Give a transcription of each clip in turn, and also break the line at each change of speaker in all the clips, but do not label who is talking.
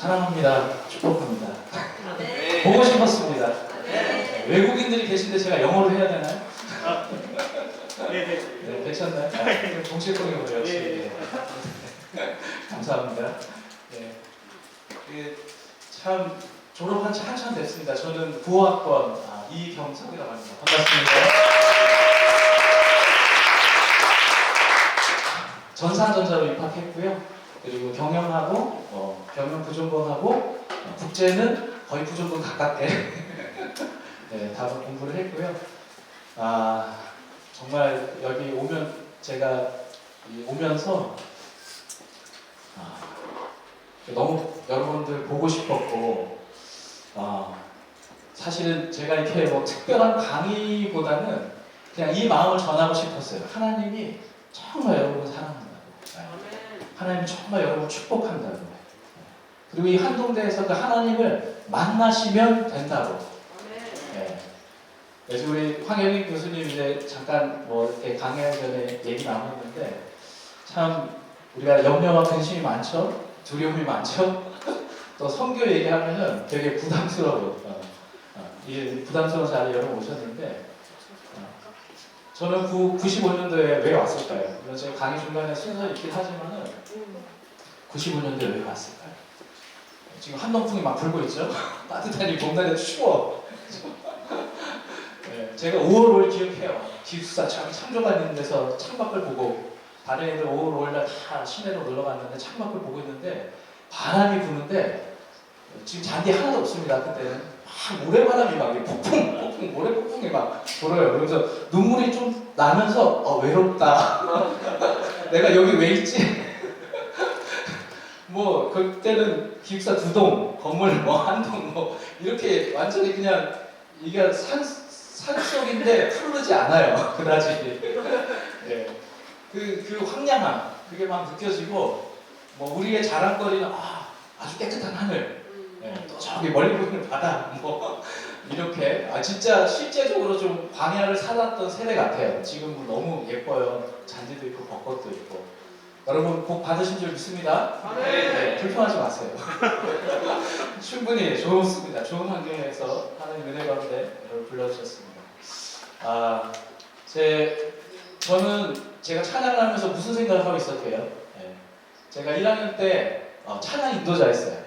사랑합니다. 축복합니다.
네.
보고 싶었습니다.
네.
외국인들이 계신데 제가 영어로 해야 되나요?
네네.
네, 괜찮나요? 정치권이고요.
네.
감사합니다. 네. 이게 참 졸업한 지 한참 됐습니다. 저는 9학번 이경석이라고 합니다. 반갑습니다. 전산전자로 입학했고요. 그리고 경영하고 경영 부전공하고 국제는 거의 부전공 가깝게 네, 다 공부를 했고요. 정말 여기 오면 제가 오면서 너무 여러분들 보고 싶었고 사실은 제가 이렇게 뭐 특별한 강의보다는 그냥 이 마음을 전하고 싶었어요. 하나님이 정말 여러분을 사랑한다고. 하나님이 정말 여러분을 축복한다고. 그리고 이 한동대에서 그 하나님을 만나시면 된다고. 네. 그래서 우리 황영익 교수님 이제 잠깐 뭐 이렇게 강의하기 전에 얘기 나눴는데 참 우리가 염려와 근심이 많죠. 두려움이 많죠. 또 선교 얘기하면은 되게 부담스러워. 이 부담스러운 자리에 여러분 오셨는데 저는 95년도에 왜 왔을까요? 물론 제가 강의 중간에 순서 있긴 하지만은 95년도에 왜 왔을까요? 지금 한동풍이 막 불고 있죠? 따뜻한 이 봄날에 추워. 네, 제가 5월 5일 기억해요. 기숙사 창조관 있는 데서 창밖을 보고 다른 애들 5월 5일날 다 시내로 놀러 갔는데 창밖을 보고 있는데 바람이 부는데 지금 잔디 하나도 없습니다. 그때는 막 모래바람이 막 폭풍 모래 폭풍이 막 불어요. 그래서 눈물이 좀 나면서 외롭다. 내가 여기 왜 있지? 뭐 그때는 기숙사 2동 건물 뭐 1동 뭐 이렇게 완전히 그냥 이게 산속인데 푸르지 않아요. 그다지. 네. 그 황량함 그게 막 느껴지고 뭐 우리의 자랑거리는 아주 깨끗한 하늘. 네, 또 저기 멀리 보이는 바다 뭐 이렇게 진짜 실제적으로 좀 광야를 살았던 세대 같아요. 지금은 너무 예뻐요. 잔디도 있고 벚꽃도 있고. 여러분 복 받으신 줄 믿습니다. 네, 불편하지 마세요. 충분히 좋습니다. 좋은 환경에서 하나님 은혜 가운데 여러분 불러주셨습니다. 저는 제가 찬양을 하면서 무슨 생각을 하고 있었게요? 네, 제가 1학년 때 찬양 인도자였어요.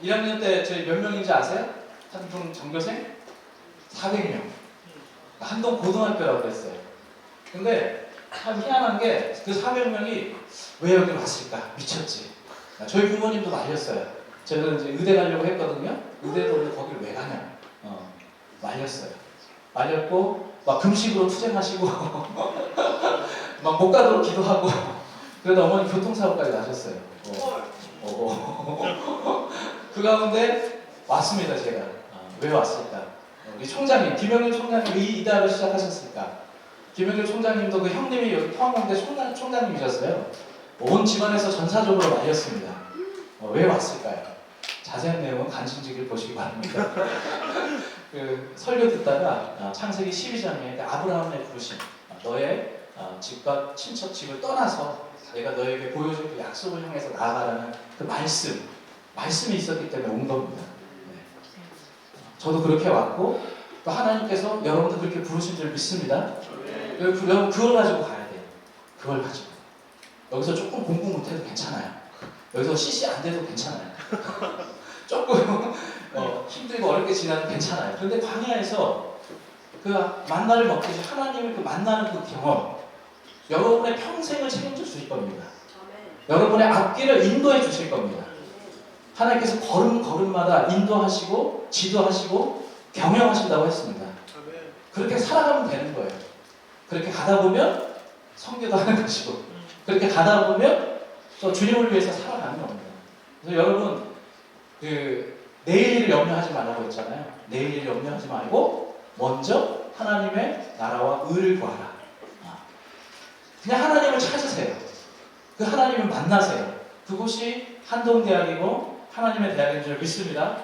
1학년 때 저희 몇 명인지 아세요? 한동 전교생? 400명. 한동 고등학교라고 했어요. 근데 참 희한한 게 그 400명이 왜 여기 왔을까? 미쳤지. 저희 부모님도 말렸어요. 저는 이제 의대 가려고 했거든요. 의대도 거기를 왜 가냐? 말렸어요. 말렸고 막 금식으로 투쟁하시고 막 못 가도록 기도하고 그래도 어머니 교통사고까지 나셨어요. 그 가운데 왔습니다. 제가 왜 왔을까? 우리 총장님 김영일 총장님 왜 이대학을 시작하셨을까? 김영일 총장님도 그 형님이 여기 포항공대 총장님이셨어요. 온 집안에서 전사적으로 말렸습니다. 왜 왔을까요? 자세한 내용은 간증지기를 보시기 바랍니다. 그 설교 듣다가 창세기 12장에 아브라함의 부르심, 너의 집과 친척 집을 떠나서 내가 너에게 보여줄 그 약속을 향해서 나아가라는 그 말씀이 있었기 때문에 온 겁니다. 네. 저도 그렇게 왔고 또 하나님께서 여러분도 그렇게 부르신 줄 믿습니다. 여러분 그걸 가지고 가야 돼요. 그걸 가지고. 여기서 조금 공부 못해도 괜찮아요. 여기서 CC 안 돼도 괜찮아요. 조금 힘들고 어렵게 지나도 괜찮아요. 그런데 광야에서 그 만나를 먹듯이 하나님을 그 만나는 그 경험 여러분의 평생을 책임져 주실 겁니다. 여러분의 앞길을 인도해 주실 겁니다. 하나님께서 걸음마다 인도하시고 지도하시고 경영하신다고 했습니다. 그렇게 살아가면 되는 거예요. 그렇게 가다 보면 선교도 하는 것이고 그렇게 가다 보면 또 주님을 위해서 살아가는 겁니다. 그래서 여러분 내일 일을 염려하지 말라고 했잖아요. 내일 일을 염려하지 말고 먼저 하나님의 나라와 의를 구하라. 그냥 하나님을 찾으세요. 그 하나님을 만나세요. 그곳이 한동대학이고 하나님의 대학인 줄 믿습니다.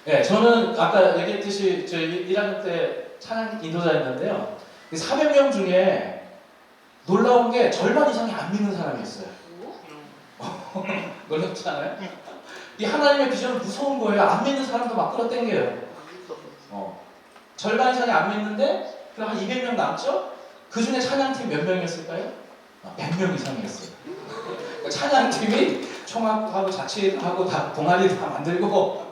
네, 저는 아까 얘기했듯이 저희 1학년 때 찬양 인도자였는데요. 400명 중에 놀라운 게 절반 이상이 안 믿는 사람이 있어요. 놀랍지 않아요? 이 하나님의 비전은 무서운 거예요. 안 믿는 사람도 막 끌어당겨요. 절반 이상이 안 믿는데 그럼 한 200명 남죠? 그 중에 찬양팀 몇 명이었을까요? 100명 이상이었어요. 그러니까 찬양팀이 총학하고 자치하고 다 동아리 다 만들고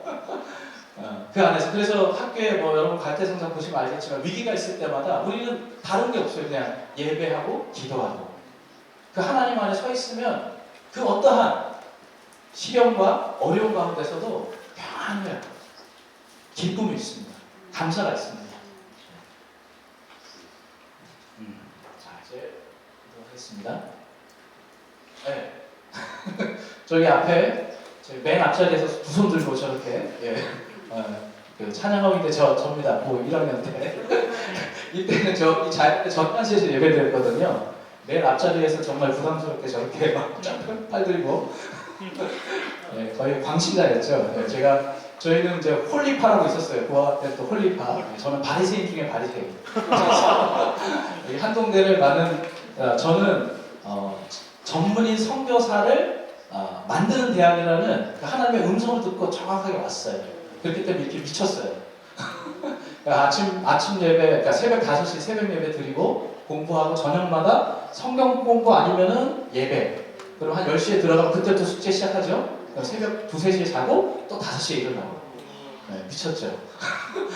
그 안에서 그래서 학교에 뭐 여러분 갈대성장 보시면 알겠지만 위기가 있을 때마다 우리는 다른 게 없어요. 그냥 예배하고 기도하고 그 하나님 안에 서 있으면 그 어떠한 시련과 어려움 가운데서도 평안해요. 기쁨이 있습니다. 감사가 있습니다. 자 이제 하겠습니다. 네. 저기 앞에 맨 앞자리에서 두 손 들고 저렇게 그 찬양하고 있는데 저입니다. 뭐 1학년 때 이때는 이 전반시에서 예배드렸거든요. 맨 앞자리에서 정말 부담스럽게 저렇게 막 팔 들고 거의 광신자였죠. 저희는 이제 홀리파라고 있었어요. 고아 때 또 홀리파. 저는 바리새인 중에 바리새인. 이 한동대를 저는 전문인 선교사를 만드는 대학이라는 그 하나님의 음성을 듣고 정확하게 왔어요. 그렇기 때문에 이렇게 미쳤어요. 그러니까 아침 예배, 그러니까 새벽 5시 새벽 예배 드리고 공부하고 저녁마다 성경 공부 아니면은 예배. 그럼 한 10시에 들어가면 그때부터 숙제 시작하죠. 그럼 새벽 2, 3시에 자고 또 5시에 일어나고. 미쳤죠.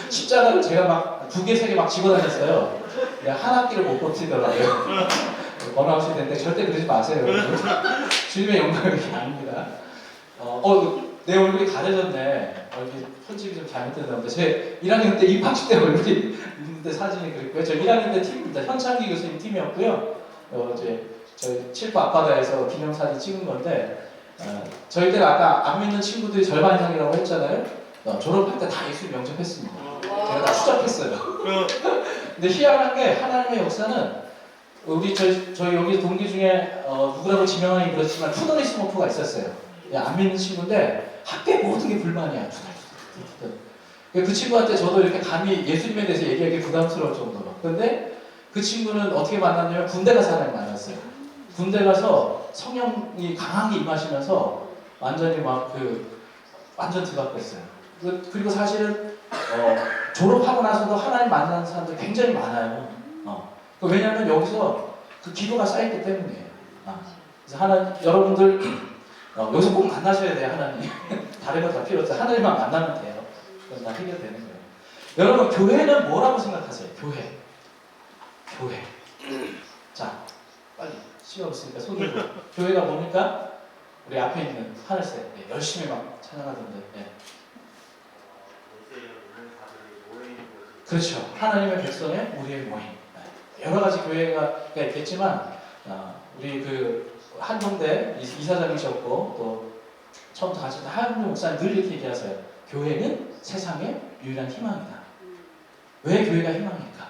십자가를 제가 막 2개, 3개 막 집어 다녔어요. 한 학기를 못 버티더라고요. 번아웃이 되는데 절대 그러지 마세요. 주님의 영광이 아닙니다. 내 얼굴이 가려졌네. 얼굴 편집이 좀 잘못됐는데 제 1학년 때 입학식 때 얼굴이 있는데 사진이 그랬고요. 저 1학년 때 팀입니다. 현창기 교수님 팀이었고요. 저희 칠포 앞바다에서 기념사진 찍은 건데 저희 때가 아까 안 믿는 친구들이 절반 이상이라고 했잖아요. 졸업할 때 다 예수님 영접했습니다. 제가 다 추적했어요. 근데 희한한 게 하나님의 역사는 저희 여기 동기 중에 누구라고 지명하기 그렇지만 푸너리스 모프가 있었어요. 안 믿는 친구인데 학교에 모든 게 불만이야. 그 친구한테 저도 이렇게 감히 예수님에 대해서 얘기하기 부담스러울 정도로. 근데 그 친구는 어떻게 만났냐면 군대 가서 하나님 만났어요. 군대 가서 성령이 강하게 임하시면서 완전히 완전 뒤바뀌었어요. 그리고 사실은 졸업하고 나서도 하나님 만나는 사람들 굉장히 많아요. 왜냐하면 여기서 그 기도가 쌓였기 때문이에요. 그래서 여러분들 여기서 꼭 만나셔야 돼요. 하나님. 다른 거 다 필요 없어요. 하나님만 만나면 돼요. 그럼 다 해결되는 거예요. 여러분 교회는 뭐라고 생각하세요? 교회. 자 빨리 시간 없으니까 손 들고. 교회가 뭡니까? 우리 앞에 있는 하늘색 열심히 막 찬양하던데. 그렇죠. 하나님의 백성의 우리의 모임. 여러 가지 교회가 있겠지만 우리 한동대 이사장이셨고 또 처음부터 같이 하얀 목사님 늘 이렇게 얘기하세요. 교회는 세상의 유일한 희망이다. 왜 교회가 희망일까?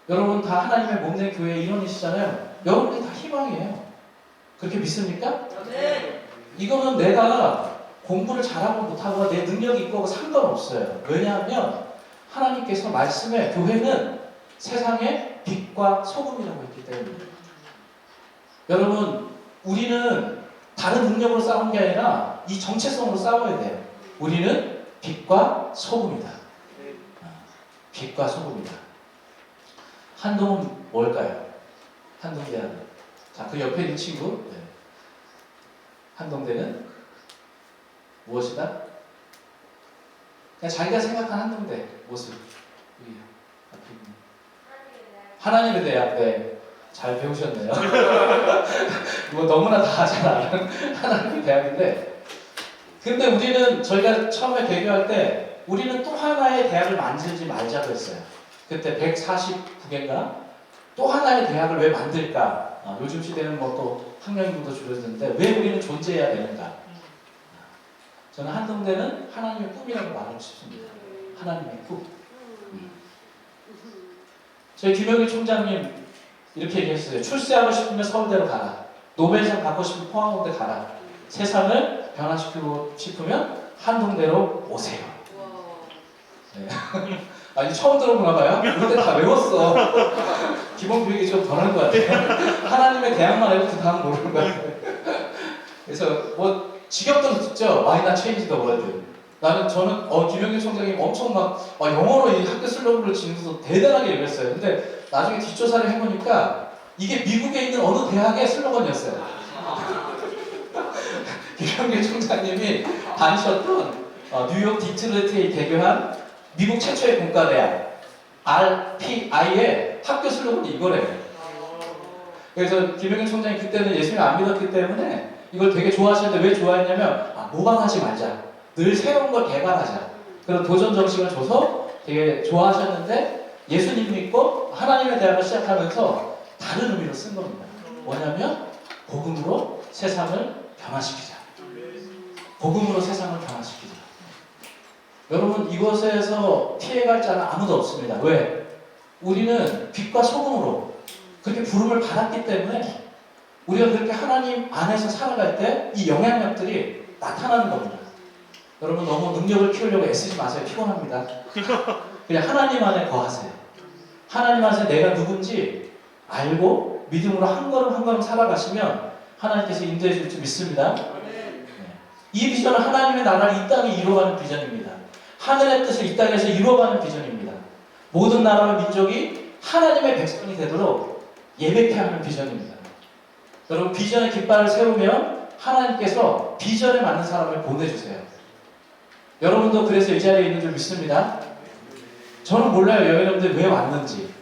여러분 다 하나님의 몸된 교회 일원이시잖아요. 여러분이 다 희망이에요. 그렇게 믿습니까?
네.
이거는 내가 공부를 잘하고 못하고 내 능력이 있고 상관없어요. 왜냐하면 하나님께서 말씀에 교회는 세상의 빛과 소금이라고 했기 때문에. 여러분 우리는 다른 능력으로 싸우는 게 아니라 이 정체성으로 싸워야 돼요. 우리는 빛과 소금이다. 빛과 소금이다. 한동은 뭘까요? 한동대학은. 자, 그 옆에 있는 친구. 한동대는 무엇이다? 그냥 자기가 생각한 한동대 모습. 하나님의 대학. 네. 잘 배우셨네요. 이거 너무나 다 잘 아는 하나님의 대학인데, 근데 우리는 저희가 처음에 개교할 때 우리는 또 하나의 대학을 만들지 말자고 했어요. 그때 149개인가? 또 하나의 대학을 왜 만들까? 요즘 시대는 뭐 또 학령인구도 줄어드는데 왜 우리는 존재해야 되는가? 저는 한동대는 하나님의 꿈이라고 말하고 싶습니다. 하나님의 꿈. 저희 김영일 총장님 이렇게 얘기했어요. 출세하고 싶으면 서울대로 가라. 노벨상 받고 싶으면 포항공대 가라. 세상을 변화시키고 싶으면 한동대로 오세요. 네. 아니 처음 들어보나 봐요? 우리 때 다 외웠어. 기본 교육이 좀 덜한 것 같아요. 하나님의 대학만 알고 그 다음 모르는 것 같아요. 그래서 뭐 직역도 듣죠? Why not change the world? 저는 김영균 총장님 엄청 막 영어로 이 학교 슬로건을 지면서 대단하게 읽었어요. 근데 나중에 뒷조사를 해보니까 이게 미국에 있는 어느 대학의 슬로건이었어요. 김영균 총장님이 다니셨던 뉴욕 디트로이트에 개교한 미국 최초의 공과대학 RPI의 학교 슬로건이 이거래요. 그래서 김영균 총장이 그때는 예수님 안 믿었기 때문에 이걸 되게 좋아하시는데 왜 좋아했냐면 모방하지 말자. 늘 새로운 걸 개발하자. 그런 도전 정신을 줘서 되게 좋아하셨는데 예수님 믿고 하나님의 대학을 시작하면서 다른 의미로 쓴 겁니다. 뭐냐면 복음으로 세상을 변화시키자. 복음으로 세상을 변화시키자. 여러분 이곳에서 피해갈 자는 아무도 없습니다. 왜? 우리는 빛과 소금으로 그렇게 부름을 받았기 때문에 우리가 그렇게 하나님 안에서 살아갈 때 이 영향력들이 나타나는 겁니다. 여러분 너무 능력을 키우려고 애쓰지 마세요. 피곤합니다. 그냥 하나님 안에 거하세요. 하나님 안에서 내가 누군지 알고 믿음으로 한 걸음 한 걸음 살아가시면 하나님께서 인도해 줄 줄 믿습니다. 네. 이 비전은 하나님의 나라를 이 땅에 이루어가는 비전입니다. 하늘의 뜻을 이 땅에서 이루어가는 비전입니다. 모든 나라와 민족이 하나님의 백성이 되도록 예배케 하는 비전입니다. 여러분 비전의 깃발을 세우면 하나님께서 비전에 맞는 사람을 보내주세요. 여러분도 그래서 이 자리에 있는 줄 믿습니다. 저는 몰라요. 여러분들 왜 왔는지.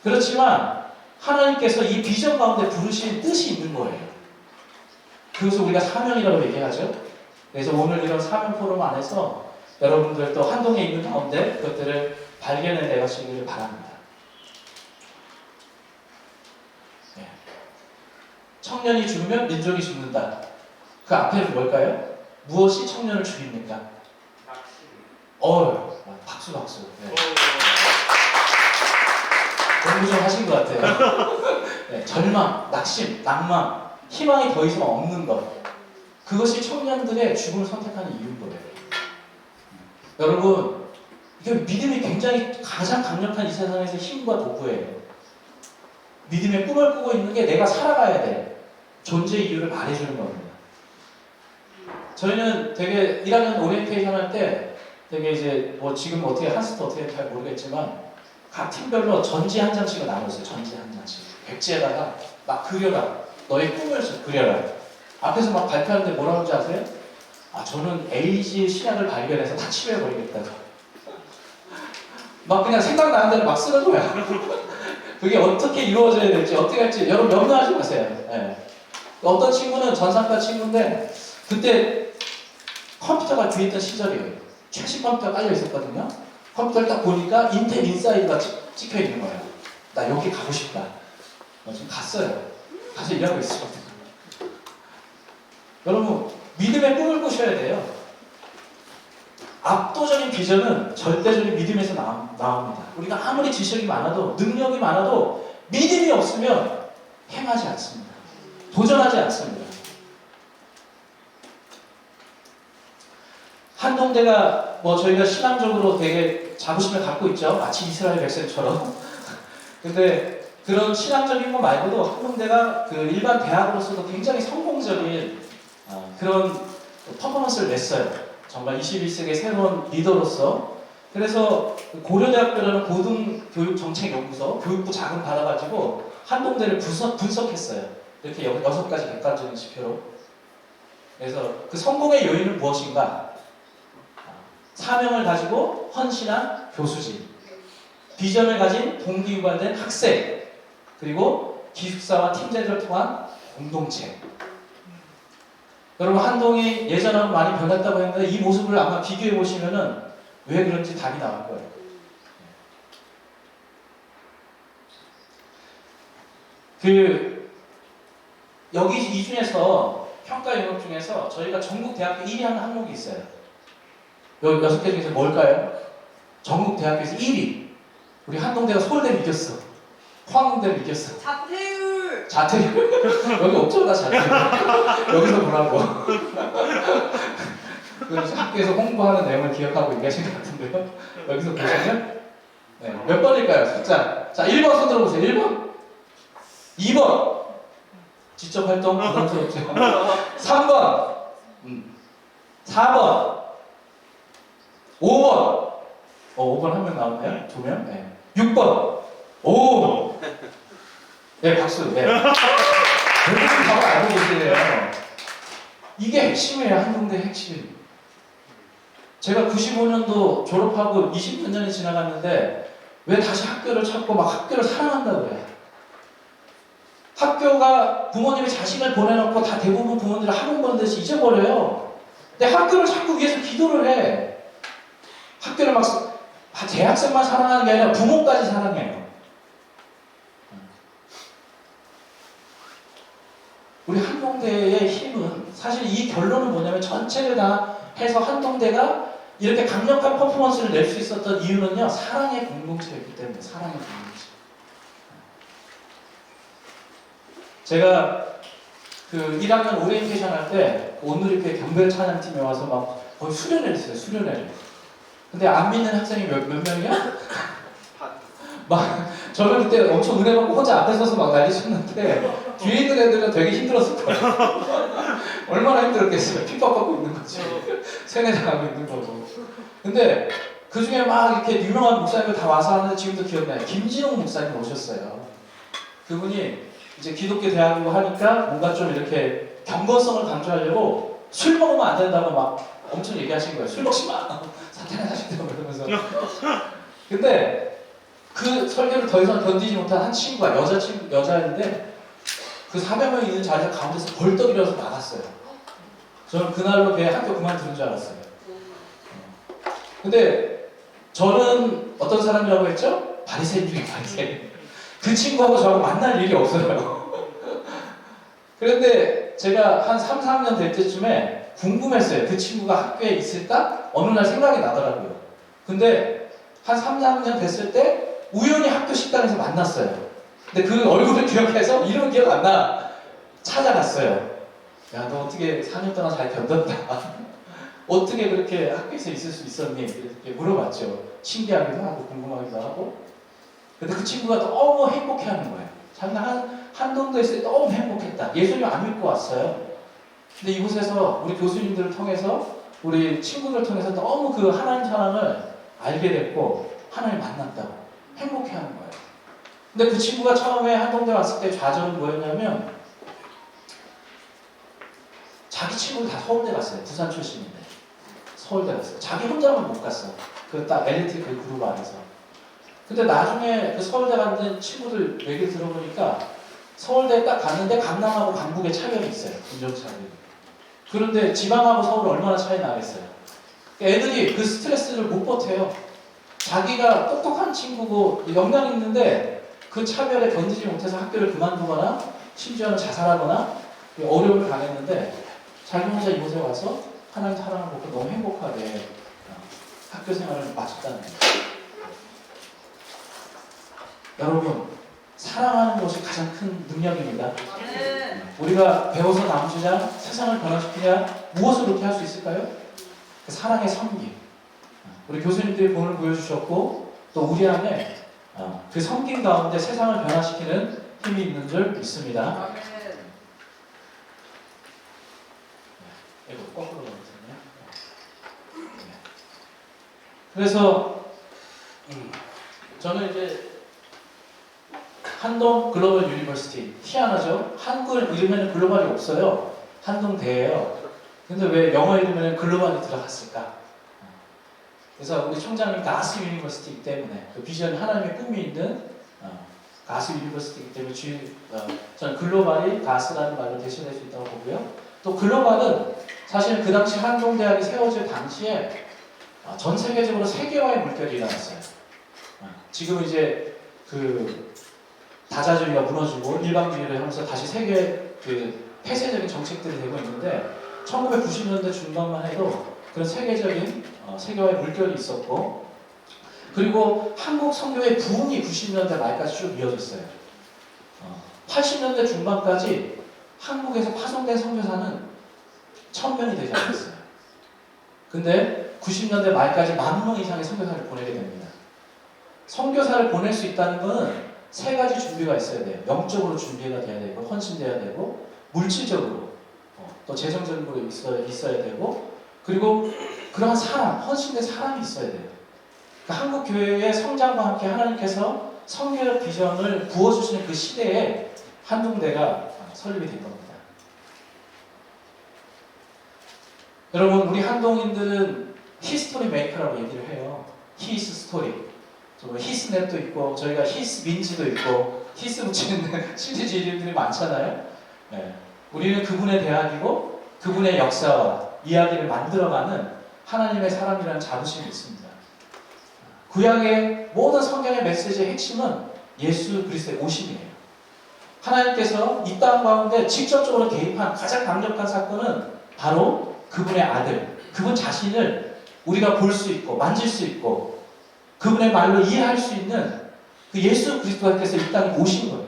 그렇지만 하나님께서 이 비전 가운데 부르신 뜻이 있는 거예요. 그것을 우리가 사명이라고 얘기하죠. 그래서 오늘 이런 사명 포럼 안에서 여러분들 또 한동에 있는 가운데 그것들을 발견해 내가시기를 바랍니다. 네. 청년이 죽으면 민족이 죽는다. 그 앞에는 뭘까요? 무엇이 청년을 죽입니까? 박수. 네. 공부 좀 하신 것 같아요. 네, 절망, 낙심, 낭만, 희망이 더 이상 없는 것. 그것이 청년들의 죽음을 선택하는 이유인 거예요. 여러분, 이게 믿음이 굉장히 가장 강력한 이 세상에서 힘과 도구예요. 믿음의 꿈을 꾸고 있는 게 내가 살아가야 돼. 존재의 이유를 말해주는 겁니다. 저희는 되게 1학년 오리엔테이션 할 때 되게 이제 지금 어떻게 한스도 어떻게 잘 모르겠지만 각 팀별로 전지 한 장씩을 나눴어요. 전지 한 장씩. 백지에다가 막 그려라. 너의 꿈을 그려라. 앞에서 막 발표하는데 뭐라고 하는지 아세요? 저는 에이지 신약을 발견해서 다 치료해버리겠다. 막 그냥 생각나는 대로 막 쓰는 거야. 그게 어떻게 이루어져야 될지 어떻게 할지 여러분 염려하지 마세요. 네. 어떤 친구는 전산과 친구인데 그때 컴퓨터가 뒤에 있던 시절이에요. 최신 컴퓨터가 깔려 있었거든요. 컴퓨터를 딱 보니까 인텔 인사이드가 찍혀 있는 거예요. 나 여기 가고 싶다. 지금 갔어요. 가서 일하고 있어요. 여러분 믿음의 꿈을 꾸셔야 돼요. 압도적인 비전은 절대적인 믿음에서 나옵니다. 우리가 아무리 지식이 많아도 능력이 많아도 믿음이 없으면 행하지 않습니다. 도전하지 않습니다. 한동대가 저희가 신앙적으로 되게 자부심을 갖고 있죠. 마치 이스라엘 백성처럼. 근데 그런 신앙적인 것 말고도 한동대가 그 일반 대학으로서도 굉장히 성공적인 그런 퍼포먼스를 냈어요. 정말 21세기의 새로운 리더로서. 그래서 고려대학교라는 고등교육정책연구소 교육부 자금 받아가지고 한동대를 분석했어요. 이렇게 6가지 객관적인 지표로. 그래서 그 성공의 요인은 무엇인가? 사명을 가지고 헌신한 교수진, 비전을 가진 동기유발된 학생, 그리고 기숙사와 팀제들을 통한 공동체. 여러분 한동이 예전하고 많이 변했다고 했는데 이 모습을 아마 비교해 보시면은 왜 그런지 답이 나올 거예요. 여기 이 중에서 평가 영역 중에서 저희가 전국 대학교 1위 하는 항목이 있어요. 여기 6개 중에서 뭘까요? 전국 대학교에서 1위. 우리 한동대가 서울대를 이겼어. 포항공대를 이겼어. 자퇴율. 여기 없죠, 나 자퇴율. 여기서 보라고. 그래서 학교에서 홍보하는 내용을 기억하고 얘기하신 것 같은데요. 여기서 보시면 몇 번일까요? 숫자. 자, 1번 손 들어보세요. 1번. 2번. 지적 활동 부담스럽죠. 3번. 4번, 5번. 5번 한 명 나왔나요? 2명? 네. 6번. 오! 네, 박수. 네. 대부분 답을 알고 계시네요. 이게 핵심이에요, 한동대 핵심. 제가 95년도 졸업하고 20몇 년이 지나갔는데 왜 다시 학교를 찾고 막 학교를 사랑한다고 그래요? 학교가 부모님이 자식을 보내놓고 다 대부분 부모님들 학원 보는 데서 잊어버려요. 근데 학교를 자꾸 위해서 기도를 해. 학교를 막 대학생만 사랑하는 게 아니라 부모까지 사랑해요. 우리 한동대의 힘은 사실 이 결론은 뭐냐면 전체를 다 해서 한동대가 이렇게 강력한 퍼포먼스를 낼 수 있었던 이유는요, 사랑의 공동체였기 때문에. 사랑의 공동체. 제가 그 1학년 오리엔테이션 할 때 온누리교회 경별 찬양팀에 와서 막 거의 수련회를 했어요. 수련회를. 근데 안 믿는 학생이 몇 명이야? 막 저는 그때 엄청 은혜 받고 혼자 앞에 서서 막 난리 쳤는데 뒤에 있는 애들은 되게 힘들었을 거예요. 얼마나 힘들었겠어요. 핍박받고 있는 거지. 세뇌당하고 있는 거고. 근데 그 중에 막 이렇게 유명한 목사님들 다 와서 하는데 지금도 기억나요. 김진웅 목사님 오셨어요. 그분이 이제 기독교 대학이고 하니까 뭔가 좀 이렇게 경건성을 강조하려고 술 먹으면 안 된다고 막 엄청 얘기하신 거예요. 술 먹지 마. 사탄의 자식들 이러면서. 근데 그 설교를 더 이상 견디지 못한 한 친구가 여자인데 그 400명이 있는 자리에서 가운데서 벌떡 일어나서 나갔어요. 저는 그날로 걔 학교 그만두는 줄 알았어요. 근데 저는 어떤 사람이라고 했죠? 바리새인 중에 바리새인. 그 친구하고 저하고 만날 일이 없어요. 그런데 제가 한 3, 4학년 될 때쯤에 궁금했어요. 그 친구가 학교에 있을까? 어느 날 생각이 나더라고요. 근데 한 3, 4학년 됐을 때 우연히 학교 식당에서 만났어요. 근데 그 얼굴을 기억해서 이름은 기억 안 나. 찾아갔어요. 야, 너 어떻게 4년 동안 잘 견뎠다. 어떻게 그렇게 학교에서 있을 수 있었니? 이렇게 물어봤죠. 신기하기도 하고 궁금하기도 하고. 근데 그 친구가 너무 행복해하는 거예요. 자기가 한동도에 있을 때 너무 행복했다. 예수님 안 믿고 왔어요. 근데 이곳에서 우리 교수님들을 통해서 우리 친구들을 통해서 너무 그 하나님 사랑을 알게 됐고 하나님 만났다고 행복해하는 거예요. 근데 그 친구가 처음에 한동대 왔을 때 좌절은 뭐였냐면 자기 친구들 다 서울대 갔어요. 부산 출신인데 서울대 갔어요. 자기 혼자만 못 갔어. 그 딱 엘리트 그 그룹 안에서. 근데 나중에 그 서울대 갔는 친구들 얘기를 들어보니까 서울대 딱 갔는데 강남하고 강북에 차별이 있어요. 운전차별이. 그런데 지방하고 서울 얼마나 차이 나겠어요. 애들이 그 스트레스를 못 버텨요. 자기가 똑똑한 친구고 역량 있는데 그 차별에 견디지 못해서 학교를 그만두거나 심지어는 자살하거나 어려움을 당했는데 자기 혼자 이곳에 와서 하나님 사랑을 먹고 너무 행복하게 학교 생활을 마쳤다는 거예요. 여러분, 사랑하는 것이 가장 큰 능력입니다. 우리가 배워서 남주냐, 세상을 변화시키냐, 무엇을 그렇게 할 수 있을까요? 그 사랑의 섬김. 우리 교수님들이 본을 보여주셨고 또 우리 안에 그 섬김 가운데 세상을 변화시키는 힘이 있는 줄 믿습니다. 이거 거꾸로 가거든요. 그래서 저는 이제 한동 글로벌 유니버시티 희한하죠? 한국 이름에는 글로벌이 없어요. 한동대예요. 근데 왜 영어 이름에는 글로벌이 들어갔을까? 그래서 우리 총장님 가스 유니버시티이기 때문에 그 비전이 하나님의 꿈이 있는 가스 유니버시티이기 때문에 저는 글로벌이 가스라는 말로 대신할 수 있다고 보고요. 또 글로벌은 사실 그 당시 한동대학이 세워질 당시에 전 세계적으로 세계화의 물결이 일어났어요. 지금 이제 그 다자주의가 무너지고 일방주의를 하면서 다시 세계 그 폐쇄적인 정책들이 되고 있는데 1990년대 중반만 해도 그런 세계적인 세계화의 물결이 있었고 그리고 한국 선교의 부흥이 90년대 말까지 쭉 이어졌어요. 80년대 중반까지 한국에서 파송된 선교사는 1000명이 되지 않았어요. 근데 90년대 말까지 10,000명 이상의 선교사를 보내게 됩니다. 선교사를 보낼 수 있다는 것은 세 가지 준비가 있어야 돼요. 영적으로 준비가 돼야 되고 헌신돼야 되고 물질적으로 또 재정적으로 있어야 되고, 그리고 그러한 사람, 헌신된 사람이 있어야 돼요. 그러니까 한국 교회의 성장과 함께 하나님께서 성교적 비전을 부어주시는 그 시대에 한동대가 설립이 된 겁니다. 여러분, 우리 한동인들은 히스토리 메이커라고 얘기를 해요. 히스 스토리. 히스넷도 있고, 저희가 히스 민지도 있고, 히스 붙이는 신지지 이름들이 많잖아요. 네. 우리는 그분의 대학이고, 그분의 역사와 이야기를 만들어가는 하나님의 사람이라는 자부심이 있습니다. 구약의 모든 성경의 메시지의 핵심은 예수 그리스도의 오심이에요. 하나님께서 이 땅 가운데 직접적으로 개입한 가장 강력한 사건은 바로 그분의 아들, 그분 자신을 우리가 볼 수 있고 만질 수 있고 그분의 말로 이해할 수 있는 그 예수 그리스도께서 이 땅에 오신 거예요.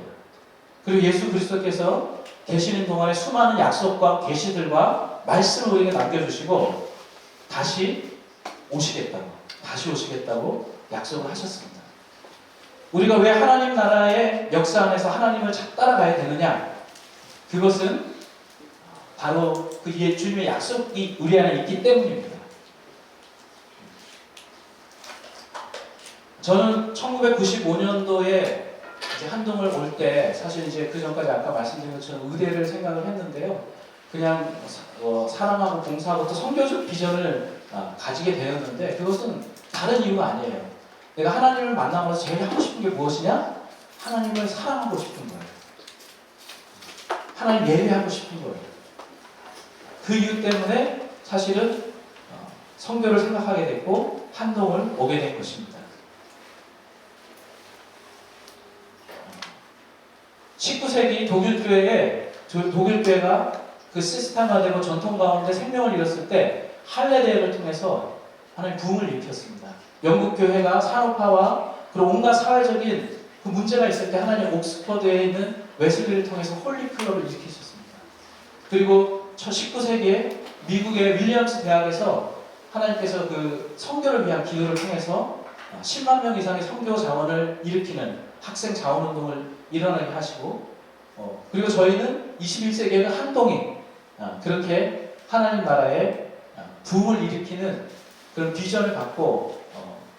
그리고 예수 그리스도께서 계시는 동안에 수많은 약속과 계시들과 말씀을 우리에게 남겨주시고 다시 오시겠다고 약속을 하셨습니다. 우리가 왜 하나님 나라의 역사 안에서 하나님을 따라가야 되느냐? 그것은 바로 그 주님의 약속이 우리 안에 있기 때문입니다. 저는 1995년도에 이제 한동을 올 때 사실 이제 그 전까지 아까 말씀드린 것처럼 의대를 생각을 했는데요. 그냥 사랑하고 봉사하고 또 선교적 비전을 가지게 되었는데 그것은 다른 이유가 아니에요. 내가 하나님을 만나면서 제일 하고 싶은 게 무엇이냐? 하나님을 사랑하고 싶은 거예요. 하나님 예배하고 싶은 거예요. 그 이유 때문에 사실은 선교를 생각하게 됐고 한동을 오게 된 것입니다. 19세기 독일교회가 그 시스템화되고 전통 가운데 생명을 잃었을 때 할례 대회를 통해서 하나님 부흥을 일으켰습니다. 영국 교회가 산업화와 그리고 온갖 사회적인 그 문제가 있을 때 하나님 옥스퍼드에 있는 웨슬리를 통해서 홀리 클럽을 일으키셨습니다. 그리고 19세기에 미국의 윌리엄스 대학에서 하나님께서 그 선교를 위한 기도를 통해서 10만 명 이상의 선교 자원을 일으키는 학생 자원운동을 일어나게 하시고 그리고 저희는 21세기에는 한동이 그렇게 하나님 나라의 부흥을 일으키는 그런 비전을 갖고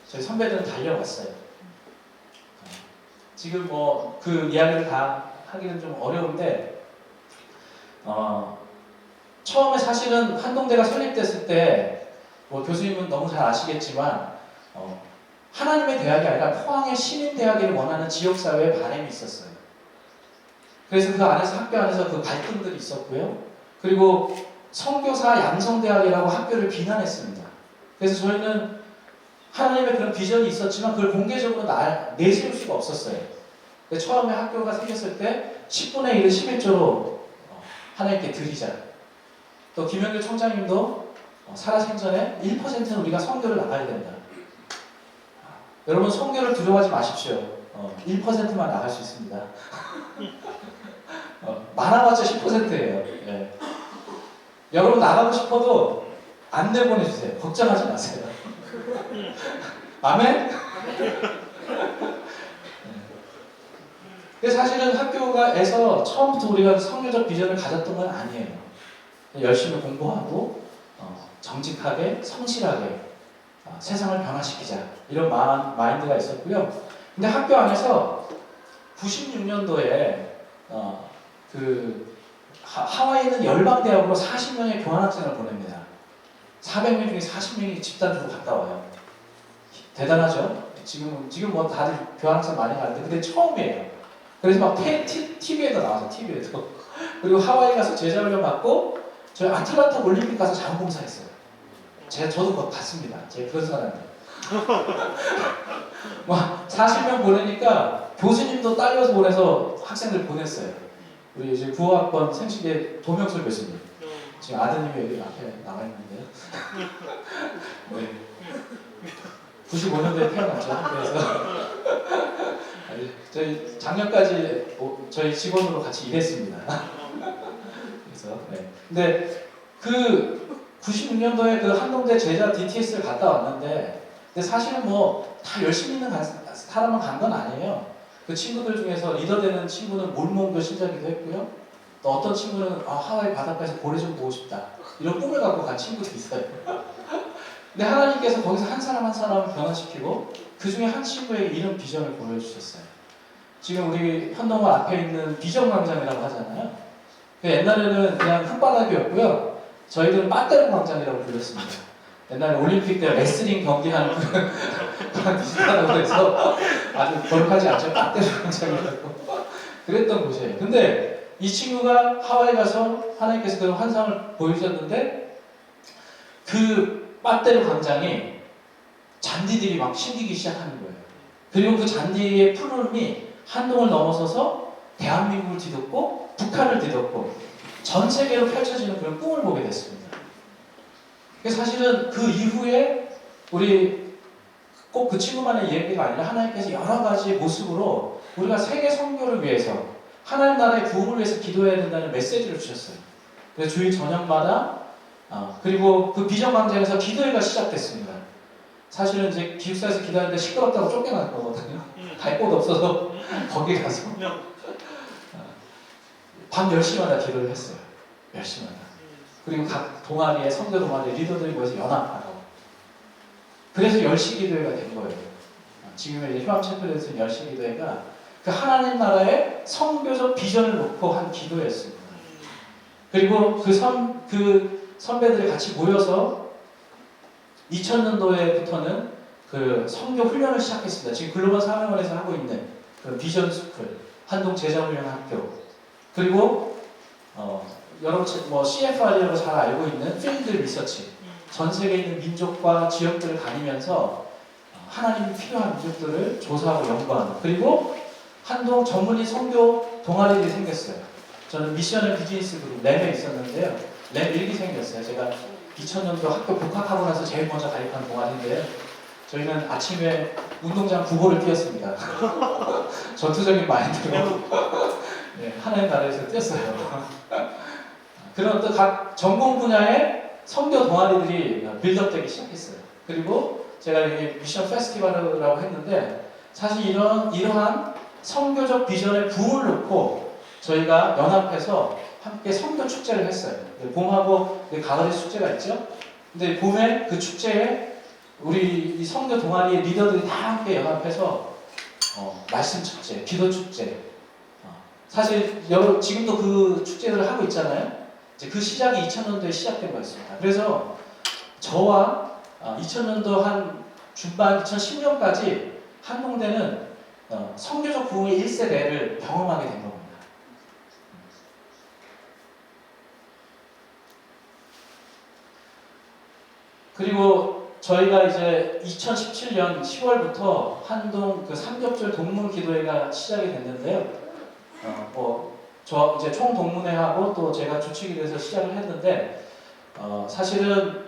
저희 선배들은 달려왔어요. 지금 그 이야기를 다 하기는 좀 어려운데 처음에 사실은 한동대가 설립됐을 때 교수님은 너무 잘 아시겠지만 하나님의 대학이 아니라 포항의 시민대학을 원하는 지역사회의 바람이 있었어요. 그래서 그 안에서 학교 안에서 그 갈등들이 있었고요. 그리고 선교사 양성대학이라고 학교를 비난했습니다. 그래서 저희는 하나님의 그런 비전이 있었지만 그걸 공개적으로 내세울 수가 없었어요. 근데 처음에 학교가 생겼을 때 10분의 1을 11조로 하나님께 드리자. 또 김영길 총장님도 살아생전에 1%는 우리가 선교를 나가야 된다. 여러분 선교를 두려워하지 마십시오. 1%만 나갈 수 있습니다. 많아봤자 10%예요. 네. 여러분 나가고 싶어도 안 내보내주세요. 걱정하지 마세요. 아멘? 사실은 학교에서 처음부터 우리가 성교적 비전을 가졌던 건 아니에요. 열심히 공부하고 정직하게 성실하게 세상을 변화시키자 이런 마인드가 있었고요. 근데 학교 안에서 96년도에 그 하와이에 있는 열방대학으로 40명의 교환학생을 보냅니다. 400명 중에 40명이 집단적으로 갔다 와요. 대단하죠? 지금 뭐 다들 교환학생 많이 가는데 그때 처음이에요. 그래서 막 TV에도 나와서 TV에도 그리고 하와이 가서 제자훈련 받고 저희 아틀란타 올림픽 가서 자원봉사했어요. 저도 그거 갔습니다. 제가 그런 사람이에요. 막 40명 보내니까 교수님도 딸려서 보내서 학생들 보냈어요. 우리 이제 9학번 생식의 도명술 교수님. 지금 아드님이 여기 앞에 나와 있는데요. 네. 95년도에 태어났죠. 한국에서. 저희 작년까지 저희 직원으로 같이 일했습니다. 그래서 네. 근데 그 96년도에 그 한동대 제자 DTS를 갔다 왔는데 근데 사실은 뭐 다 열심히 있는 사람만 간 건 아니에요. 그 친구들 중에서 리더 되는 친구는 몰몬교 신자기도 했고요. 또 어떤 친구는 하와이 바닷가에서 고래 좀 보고 싶다. 이런 꿈을 갖고 간 친구도 있어요. 근데 하나님께서 거기서 한 사람 한 사람을 변화시키고 그 중에 한 친구에게 이런 비전을 보여주셨어요. 지금 우리 현동원 앞에 있는 비전 광장이라고 하잖아요. 옛날에는 그냥 흙바닥이었고요. 저희들은 빠떼로 광장이라고 불렀습니다. 옛날에 올림픽 때 레슬링 경기하는 그런 비슷하다고 해서 아주 거룩하지 않죠. 빠떼로 광장이라고 그랬던 곳이에요. 근데 이 친구가 하와이 가서 하나님께서 그 환상을 보여주셨는데 그 빠떼로 광장이 잔디들이 막 생기기 시작하는 거예요. 그리고 그 잔디의 푸르름이 한동을 넘어서서 대한민국을 뒤덮고 북한을 뒤덮고 전 세계로 펼쳐지는 그런 꿈을 보게 됐습니다. 사실은 그 이후에 우리 꼭 그 친구만의 이야기가 아니라 하나님께서 여러 가지 모습으로 우리가 세계 선교를 위해서 하나님 나라의 부흥을 위해서 기도해야 된다는 메시지를 주셨어요. 그래서 주일 저녁마다 그리고 그 비전 광장에서 기도회가 시작됐습니다. 사실은 이제 기숙사에서 기도하는데 시끄럽다고 쫓겨날 거거든요. 갈 곳 없어서 거기 가서 밤 10시마다 기도를 했어요. 10시마다. 그리고 각 동아리에 선교 동아리 리더들이 모여서 연합하고 그래서 10시 기도회가 된 거예요. 지금의 이제 휴암체플에서 10시 기도회가 그 하나님 나라의 선교적 비전을 놓고 한 기도였습니다. 그리고 그 선배들이 같이 모여서 2000년도에부터는 그 선교 훈련을 시작했습니다. 지금 글로벌 사명원에서 하고 있는 그 비전 스쿨, 한동 제자훈련 학교, 그리고 여러분 뭐 CFR이라고 잘 알고 있는 필드 리서치, 전 세계에 있는 민족과 지역들을 다니면서 하나님이 필요한 민족들을 조사하고 연구하는, 그리고 한동 전문의 선교 동아리들이 생겼어요. 저는 미션을 비즈니스 그룹 램에 있었는데요. 램 1기 생겼어요. 제가 2000년도 학교 복학하고 나서 제일 먼저 가입한 동아리인데요. 저희는 아침에 운동장 9보를 뛰었습니다. 전투적인 마인드로 네, 하나님 나라에서 뛰었어요. 그런 또 각 전공 분야의 선교 동아리들이 빌드업되기 시작했어요. 그리고 제가 이게 미션 페스티벌이라고 했는데 사실 이러한 선교적 비전의 부흥을 놓고 저희가 연합해서 함께 선교 축제를 했어요. 봄하고 가을에 축제가 있죠. 근데 봄에 그 축제에 우리 이 선교 동아리의 리더들이 다 함께 연합해서 말씀 축제, 기도 축제. 사실 지금도 그 축제를 하고 있잖아요. 이제 그 시작이 2000년도에 시작된 거였습니다. 그래서 저와 2000년도 한 중반 2010년까지 한동대는 선교적 부흥의 1세대를 경험하게 된 겁니다. 그리고 저희가 이제 2017년 10월부터 한동 그 삼겹절 동문 기도회가 시작이 됐는데요. 저 이제 총 동문회하고 또 제가 주축이 돼서 시작을 했는데 사실은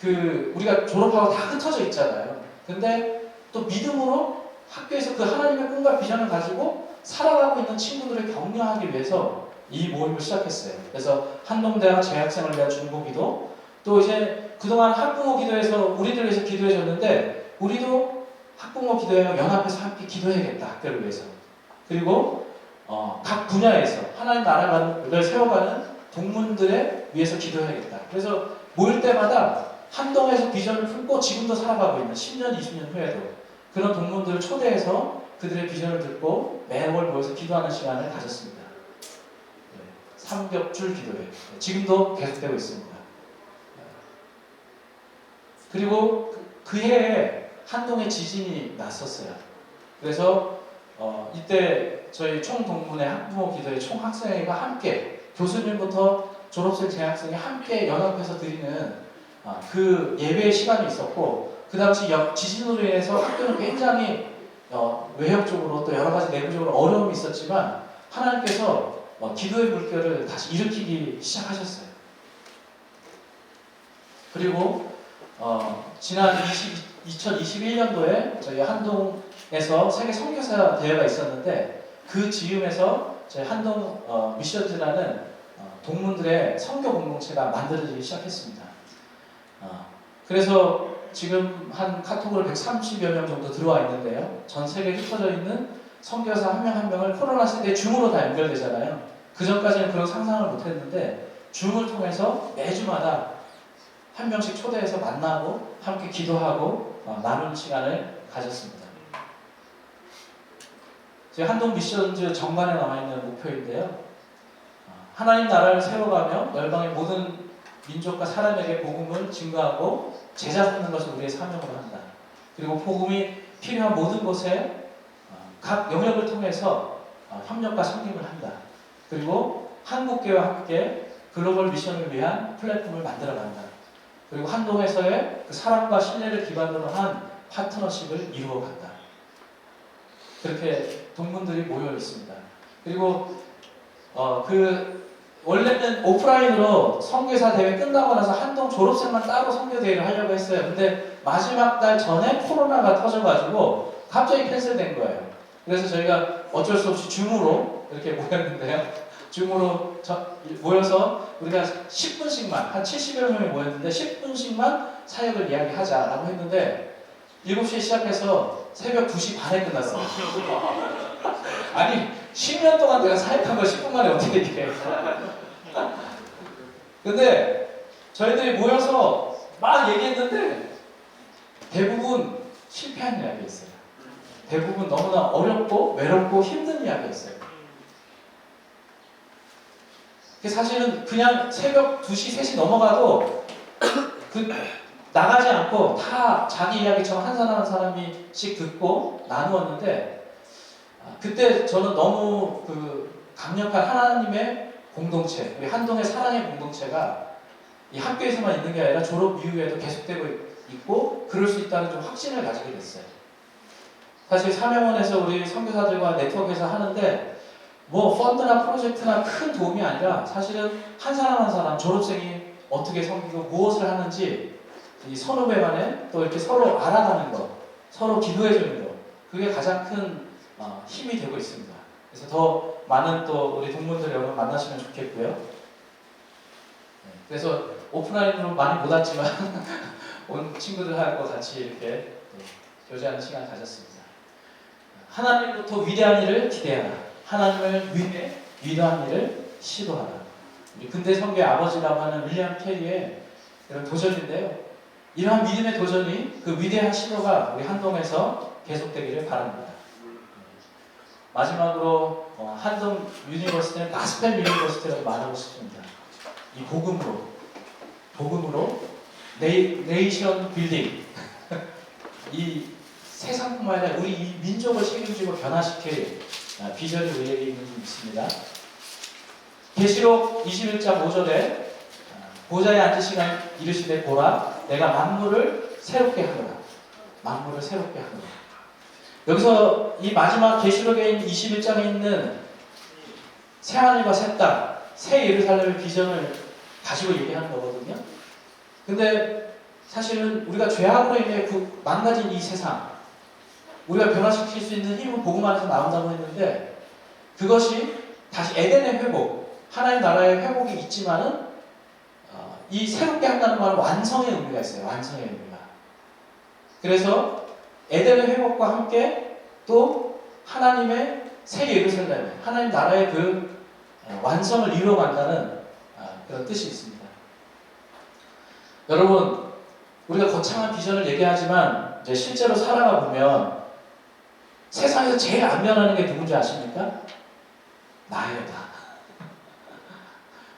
그 우리가 졸업하고 다 흩어져 있잖아요. 근데 또 믿음으로 학교에서 그 하나님의 꿈과 비전을 가지고 살아가고 있는 친구들을 격려하기 위해서 이 모임을 시작했어요. 그래서 한동대학 재학생을 위한 중보기도, 또 이제 그동안 학부모 기도에서 우리들 위해서 기도해 줬는데 우리도 학부모 기도회와 연합해서 함께 기도해야겠다, 학교를 위해서. 그리고 각 분야에서 하나님 나라를 세워가는 동문들에 위해서 기도해야겠다. 그래서 모일 때마다 한동에서 비전을 품고 지금도 살아가고 있는 10년, 20년 후에도 그런 동문들을 초대해서 그들의 비전을 듣고 매월 모여서 기도하는 시간을 가졌습니다. 삼겹줄 기도회. 지금도 계속되고 있습니다. 그리고 그 해에 한동에 지진이 났었어요. 그래서 이때 저희 총동문회 학부모 기도회 총학생회가 함께 교수님부터 졸업생 재학생이 함께 연합해서 드리는 그 예배 시간이 있었고, 그 당시 지진으로 인해서 학교는 굉장히 외형적으로 또 여러 가지 내부적으로 어려움이 있었지만 하나님께서 기도의 물결을 다시 일으키기 시작하셨어요. 그리고 지난 2021년도에 저희 한동에서 세계 선교사 대회가 있었는데 그 즈음에서 저희 한동 미션즈라는 동문들의 선교 공동체가 만들어지기 시작했습니다. 그래서 지금 한 카톡으로 130여 명 정도 들어와 있는데요. 전 세계에 흩어져 있는 선교사 한 명 한 명을 코로나 시대에 줌으로 다 연결되잖아요. 그 전까지는 그런 상상을 못했는데 줌을 통해서 매주마다 한 명씩 초대해서 만나고 함께 기도하고 나누는 시간을 가졌습니다. 저희 한동 미션즈 정관에 나와 있는 목표인데요. 하나님 나라를 세워가며 열방의 모든 민족과 사람에게 복음을 증거하고 제자 삼는 것을 우리의 사명으로 한다. 그리고 복음이 필요한 모든 곳에 각 영역을 통해서 협력과 섬김을 한다. 그리고 한국교회와 함께 글로벌 미션을 위한 플랫폼을 만들어간다. 그리고 한동에서의 그 사랑과 신뢰를 기반으로 한 파트너십을 이루어간다. 그렇게 동문들이 모여 있습니다. 그리고 원래는 오프라인으로 선교사 대회 끝나고 나서 한동 졸업생만 따로 선교 대회를 하려고 했어요. 근데 마지막 달 전에 코로나가 터져가지고 갑자기 캔슬된 거예요. 그래서 저희가 어쩔 수 없이 줌으로 이렇게 모였는데요. 줌으로 모여서 우리가 10분씩만, 한 70여 명이 모였는데 10분씩만 사역을 이야기하자라고 했는데 7시에 시작해서 새벽 2시 반에 끝났어요. 아니 10년 동안 내가 사역한 걸 10분 만에 어떻게 이렇게 근데 저희들이 모여서 막 얘기했는데 대부분 실패한 이야기였어요. 대부분 너무나 어렵고 외롭고 힘든 이야기였어요. 사실은 그냥 새벽 2시, 3시 넘어가도 나가지 않고 다 자기 이야기처럼 한 사람 한 사람씩 듣고 나누었는데 그때 저는 너무 강력한 하나님의 공동체, 우리 한동의 사랑의 공동체가 이 학교에서만 있는 게 아니라 졸업 이후에도 계속되고 있고 그럴 수 있다는 좀 확신을 가지게 됐어요. 사실 사명원에서 우리 선교사들과 네트워크에서 하는데 뭐 펀드나 프로젝트나 큰 도움이 아니라 사실은 한 사람 한 사람 졸업생이 어떻게 섬기고 무엇을 하는지 이 선후배 간에 또 이렇게 서로 알아가는 것, 서로 기도해주는 것, 그게 가장 큰 힘이 되고 있습니다. 그래서 더 많은 또 우리 동문들 여러분 만나시면 좋겠고요. 그래서 오프라인으로 많이 못 왔지만 온 친구들하고 같이 이렇게 교제하는 시간을 가졌습니다. 하나님부터 위대한 일을 기대하라. 하나님을 위대한 일을 시도하라. 우리 근대 선교의 아버지라고 하는 윌리엄 캐리의 이런 도전인데요. 이러한 믿음의 도전이 그 위대한 시도가 우리 한동에서 계속되기를 바랍니다. 마지막으로 한동 유니버시티는 가스펠 유니버시티라고 말하고 싶습니다. 이 복음으로 네이션 빌딩 이 세상뿐만 아니라 우리 이 민족을 책임지고 변화시킬 비전이 우리에게 있는 줄 믿습니다. 계시록 21장 5절에 보좌에 앉으시는 이르시되 보라 내가 만물을 새롭게 하노라. 만물을 새롭게 하노라. 여기서 이 마지막 계시록에 21장에 있는 새하늘과 새 땅, 새 예루살렘의 비전을 가지고 얘기하는 거거든요. 근데 사실은 우리가 죄악으로 인해 망가진 이 세상, 우리가 변화시킬 수 있는 힘은 복음 안에서 나온다고 했는데 그것이 다시 에덴의 회복, 하나님 나라의 회복이 있지만은 이 새롭게 한다는 말은 완성의 의미가 있어요. 완성의 의미가. 그래서 에덴의 회복과 함께 또 하나님의 새 예루살렘, 하나님 나라의 완성을 이루어간다는 그런 뜻이 있습니다. 여러분, 우리가 거창한 비전을 얘기하지만 이제 실제로 살아가 보면 세상에서 제일 안 변하는 게 누군지 아십니까? 나예요, 나.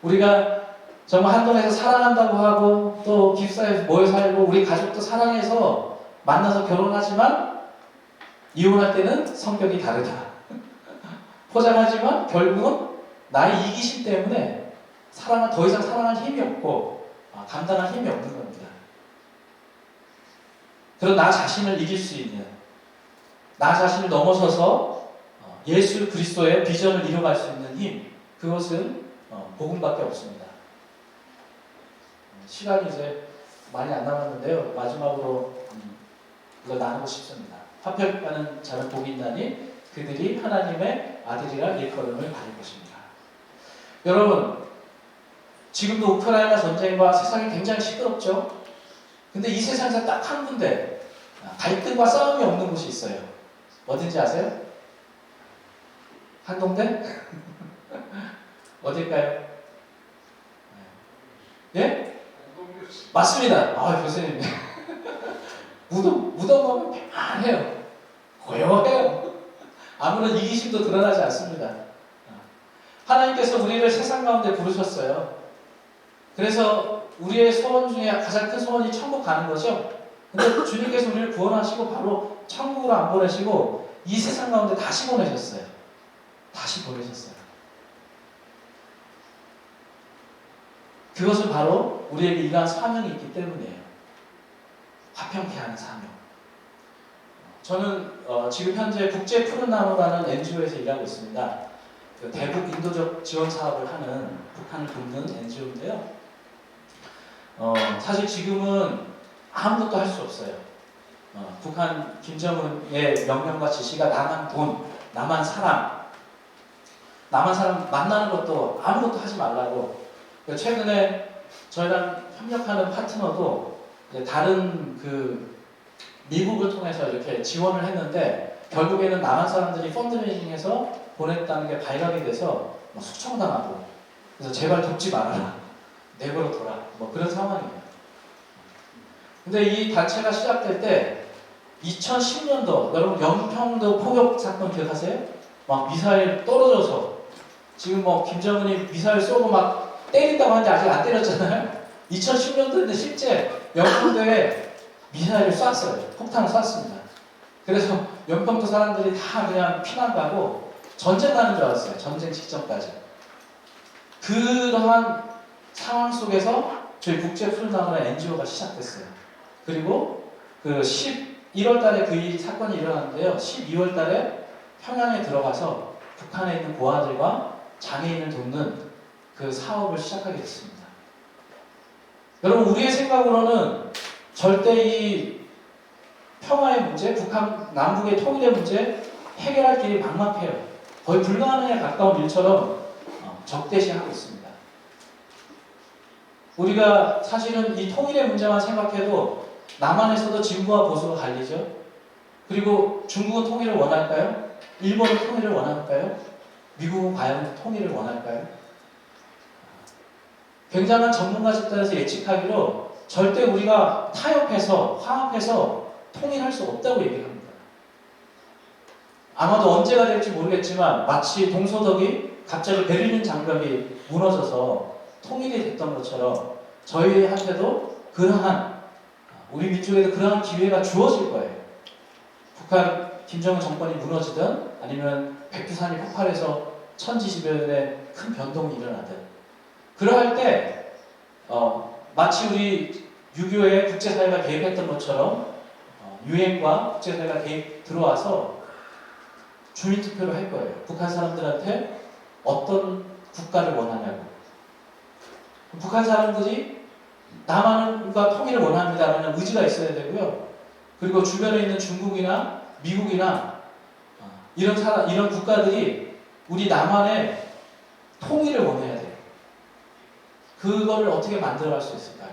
우리가 정말 한동에서 사랑한다고 하고 또 기숙사에서 모여 살고 우리 가족도 사랑해서 만나서 결혼하지만 이혼할 때는 성격이 다르다. 포장하지만 결국은 나의 이기심 때문에 더 이상 사랑할 힘이 없고 감당할 힘이 없는 겁니다. 그런 나 자신을 이길 수 있는 나 자신을 넘어서서 예수 그리스도의 비전을 이뤄갈 수 있는 힘, 그것은 복음밖에 없습니다. 시간이 이제 많이 안 남았는데요. 마지막으로 이걸 나누고 싶습니다. 화평하는 자는 복이 있나니 그들이 하나님의 아들이라 일컬음을 받을 것입니다. 여러분, 지금도 우크라이나 전쟁과 세상이 굉장히 시끄럽죠? 근데 이 세상에서 딱 한 군데 갈등과 싸움이 없는 곳이 있어요. 어딘지 아세요? 한동대? 어딜까요? 예? 맞습니다. 아, 교수님. 무덤 가면 평안해요. 고요해요. 아무런 이기심도 드러나지 않습니다. 하나님께서 우리를 세상 가운데 부르셨어요. 그래서 우리의 소원 중에 가장 큰 소원이 천국 가는 거죠. 근데 주님께서 우리를 구원하시고 바로 천국으로 안 보내시고 이 세상 가운데 다시 보내셨어요. 다시 보내셨어요. 그것은 바로 우리에게 이러한 사명이 있기 때문이에요. 화평케 하는 사명. 저는 지금 현재 국제 푸른 나무라는 NGO에서 일하고 있습니다. 그 대북 인도적 지원 사업을 하는 북한을 돕는 NGO인데요. 사실 지금은 아무것도 할 수 없어요. 북한 김정은의 명령과 지시가 나만 돈, 나만 사람 만나는 것도 아무것도 하지 말라고. 최근에 저희랑 협력하는 파트너도 다른 미국을 통해서 이렇게 지원을 했는데 결국에는 남한 사람들이 펀드레이징해서 보냈다는 게 발각이 돼서 숙청당하고, 그래서 제발 돕지 말아라, 내버려 둬라, 그런 상황이에요. 근데 이 단체가 시작될 때 2010년도 여러분 연평도 포격 사건 기억하세요? 막 미사일 떨어져서 지금 김정은이 미사일 쏘고 막 때린다고 하는데 아직 안 때렸잖아요. 2010년도인데 실제 연평도에 미사일을 쐈어요. 폭탄을 쐈습니다. 그래서 연평도 사람들이 다 그냥 피난 가고 전쟁 나는 줄 알았어요. 전쟁 직전까지. 그러한 상황 속에서 저희 국제 푸른나무라는 NGO가 시작됐어요. 그리고 11월 달에 이 사건이 일어났는데요. 12월 달에 평양에 들어가서 북한에 있는 고아들과 장애인을 돕는 그 사업을 시작하게 됐습니다. 여러분, 우리의 생각으로는 절대 이 평화의 문제, 북한 남북의 통일의 문제 해결할 길이 막막해요. 거의 불가능에 가까운 일처럼 적대시하고 있습니다. 우리가 사실은 이 통일의 문제만 생각해도 남한에서도 진보와 보수가 갈리죠. 그리고 중국은 통일을 원할까요? 일본은 통일을 원할까요? 미국은 과연 통일을 원할까요? 굉장한 전문가 집단에서 예측하기로 절대 우리가 타협해서 화합해서 통일할 수 없다고 얘기합니다. 아마도 언제가 될지 모르겠지만 마치 동서독이 갑자기 베를린 장벽이 무너져서 통일이 됐던 것처럼 저희한테도 우리 민족에도 그러한 기회가 주어질 거예요. 북한 김정은 정권이 무너지든 아니면 백두산이 폭발해서 천지지변에 큰 변동이 일어나든, 그러할 때 마치 우리 6.25에 국제사회가 개입했던 것처럼 유엔과 국제사회가 들어와서 주민투표를 할 거예요. 북한 사람들한테 어떤 국가를 원하냐고. 북한 사람들이 남한과 통일을 원합니다라는 의지가 있어야 되고요. 그리고 주변에 있는 중국이나 미국이나 이런 국가들이 우리 남한의 통일을 원해야 돼요. 그거를 어떻게 만들어갈 수 있을까요?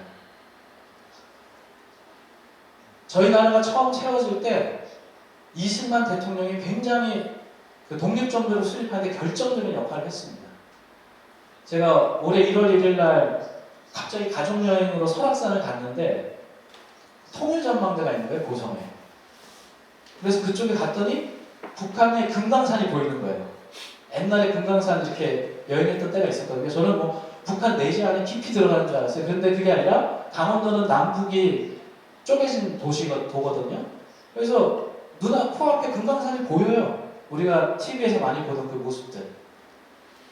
저희 나라가 처음 세워질 때 이승만 대통령이 굉장히 독립정부를 수립하는데 결정적인 역할을 했습니다. 제가 올해 1월 1일 날 갑자기 가족여행으로 설악산을 갔는데 통일전망대가 있는 거예요, 고성에. 그래서 그쪽에 갔더니 북한의 금강산이 보이는 거예요. 옛날에 금강산 이렇게 여행했던 때가 있었거든요. 저는 북한 내지 안에 깊이 들어가는 줄 알았어요. 그런데 그게 아니라 강원도는 남북이 쪼개진 도거든요. 그래서 코앞에 금강산이 보여요. 우리가 TV에서 많이 보던 그 모습들.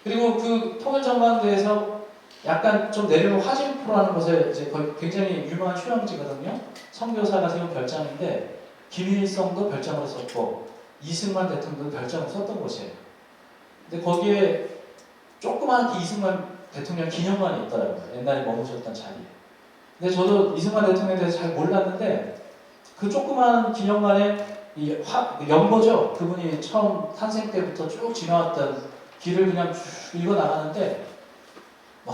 그리고 그 통일전망대에서 약간 좀 내려온 화진포라는 곳에 이제 거의 굉장히 유명한 휴양지거든요. 선교사가 세운 별장인데 김일성도 별장으로 썼고 이승만 대통령도 별장으로 썼던 곳이에요. 근데 거기에 조그맣게 이승만 대통령 기념관이 있더라고요. 옛날에 머무셨던 자리에. 근데 저도 이승만 대통령에 대해서 잘 몰랐는데 그 조그마한 기념관에 연보죠. 그분이 처음 탄생 때부터 쭉 지나왔던 길을 그냥 쭉 읽어 나가는데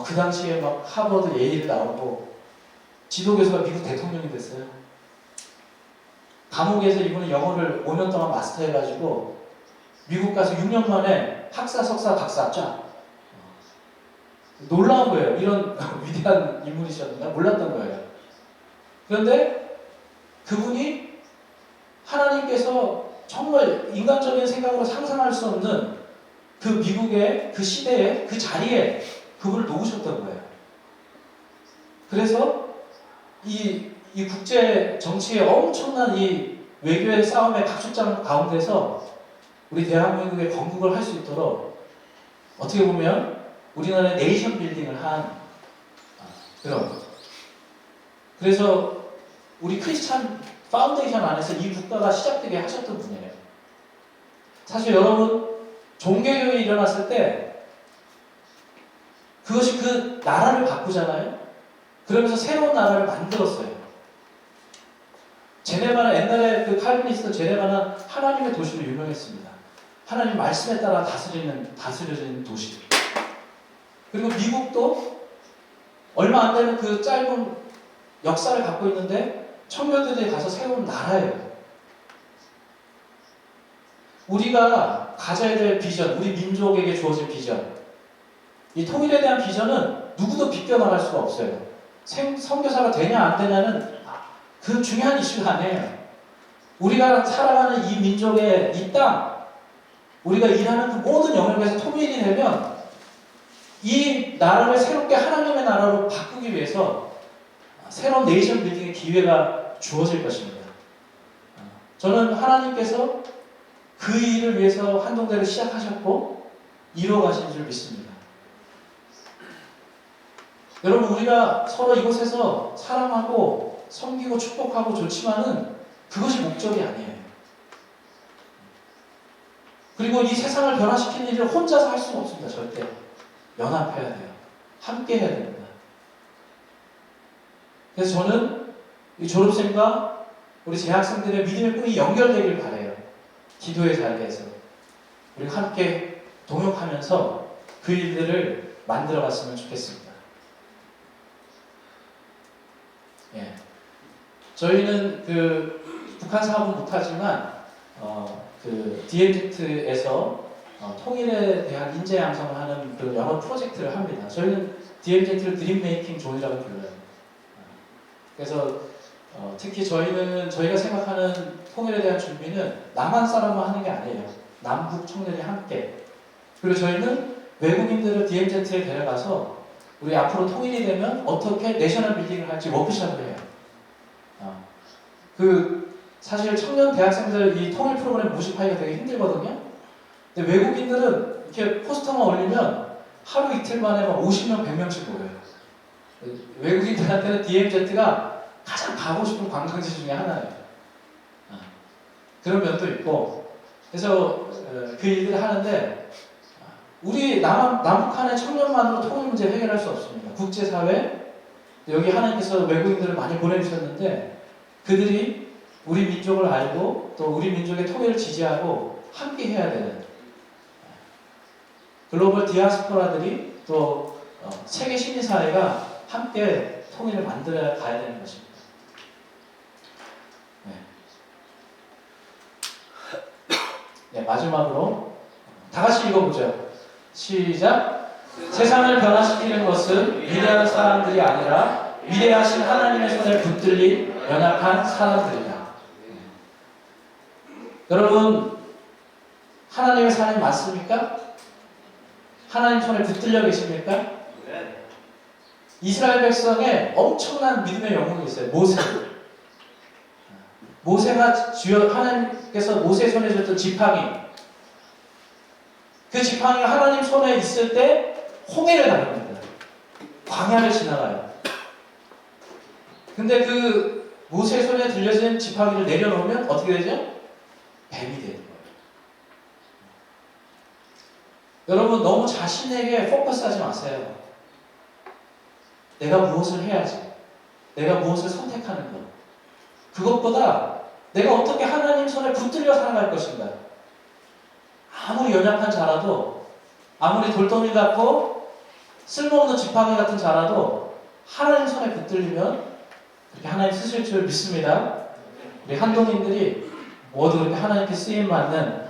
그 당시에 하버드 예일 나오고 지도교수가 미국 대통령이 됐어요. 감옥에서 이분은 영어를 5년 동안 마스터해가지고 미국 가서 6년 만에 학사, 석사, 박사 쫙. 놀라운 거예요. 이런 위대한 인물이셨나 몰랐던 거예요. 그런데 그분이 하나님께서 정말 인간적인 생각으로 상상할 수 없는 그 미국의 그 시대에 그 자리에 그분을 놓으셨던 거예요. 그래서 이 국제 정치의 엄청난 이 외교의 싸움의 각축장 가운데서 우리 대한민국의 건국을 할 수 있도록 어떻게 보면 우리나라의 네이션 빌딩을 한 그런 그래서 우리 크리스찬 파운데이션 안에서 이 국가가 시작되게 하셨던 분이에요. 사실 여러분 종교개혁이 일어났을 때 그것이 그 나라를 바꾸잖아요. 그러면서 새로운 나라를 만들었어요. 제네바는 옛날에 그 칼빈리스트 제네바는 하나님의 도시로 유명했습니다. 하나님 말씀에 따라 다스려지는 도시. 그리고 미국도 얼마 안 되는 그 짧은 역사를 갖고 있는데 청교도들이 가서 세운 나라예요. 우리가 가져야 될 비전, 우리 민족에게 주어진 비전, 이 통일에 대한 비전은 누구도 비껴나갈 수가 없어요. 선교사가 되냐 안 되냐는 그 중요한 이슈가 아니에요. 우리가 살아가는 이 민족의 이 땅, 우리가 일하는 그 모든 영역에서 통일이 되면 이 나라를 새롭게 하나님의 나라로 바꾸기 위해서 새로운 네이션 빌딩의 기회가 주어질 것입니다. 저는 하나님께서 그 일을 위해서 한동대를 시작하셨고 이루어가신 줄 믿습니다. 여러분 우리가 서로 이곳에서 사랑하고 섬기고 축복하고 좋지만은 그것이 목적이 아니에요. 그리고 이 세상을 변화시키는 일을 혼자서 할 수는 없습니다. 절대. 연합해야 돼요. 함께 해야 됩니다. 그래서 저는 이 졸업생과 우리 재학생들의 믿음의 꿈이 연결되길 바라요. 기도의 자리에서. 우리가 함께 동역하면서 그 일들을 만들어갔으면 좋겠습니다. 예. 저희는 그 북한 사업은 못하지만 그 DMZ에서 통일에 대한 인재 양성을 하는 그 여러 프로젝트를 합니다. 저희는 DMZ를 드림 메이킹 존이라고 불러요. 그래서 특히 저희가 생각하는 통일에 대한 준비는 남한 사람만 하는 게 아니에요. 남북 청년이 함께. 그리고 저희는 외국인들을 DMZ에 데려가서 우리 앞으로 통일이 되면 어떻게 내셔널 빌딩을 할지 워크숍을 해요. 사실 청년 대학생들 이 통일 프로그램 모집하기가 되게 힘들거든요. 근데 외국인들은 이렇게 포스터만 올리면 하루 이틀 만에 막 50명, 100명씩 모여요. 외국인들한테는 DMZ가 가장 가고 싶은 관광지 중에 하나예요. 그런 면도 있고, 그래서 그 일들을 하는데, 우리 남북한의 청년만으로 통일 문제 해결할 수 없습니다. 국제사회, 여기 하나님께서 외국인들을 많이 보내주셨는데, 그들이 우리 민족을 알고 또 우리 민족의 통일을 지지하고 함께 해야 되는 글로벌 디아스포라들이 또 세계 시민사회가 함께 통일을 만들어 가야 되는 것입니다. 네, 마지막으로 다 같이 읽어보죠. 시작. 세상을 변화시키는 것은 위대한 사람들이 아니라 위대하신 하나님의 손에 붙들린 연약한 사람들이다. 여러분, 하나님의 사람이 맞습니까? 하나님 손에 붙들려 계십니까?
네.
이스라엘 백성의 엄청난 믿음의 영웅이 있어요. 모세가 주여 하나님께서 모세 손에 줬던 지팡이, 그 지팡이가 하나님 손에 있을 때 홍해를 나릅니다. 광야를 지나가요. 근데 그 모세 손에 들려진 지팡이를 내려놓으면 어떻게 되죠? 뱀이 되는 거예요. 여러분 너무 자신에게 포커스하지 마세요. 내가 무엇을 해야지, 내가 무엇을 선택하는 것, 그것보다 내가 어떻게 하나님 손에 붙들려 살아갈 것인가. 아무리 연약한 자라도, 아무리 돌덩이 같고 쓸모없는 지팡이 같은 자라도 하나님 손에 붙들리면 그렇게 하나님 쓰실 줄 믿습니다. 우리 한동인들이 모두 그렇게 하나님께 쓰임받는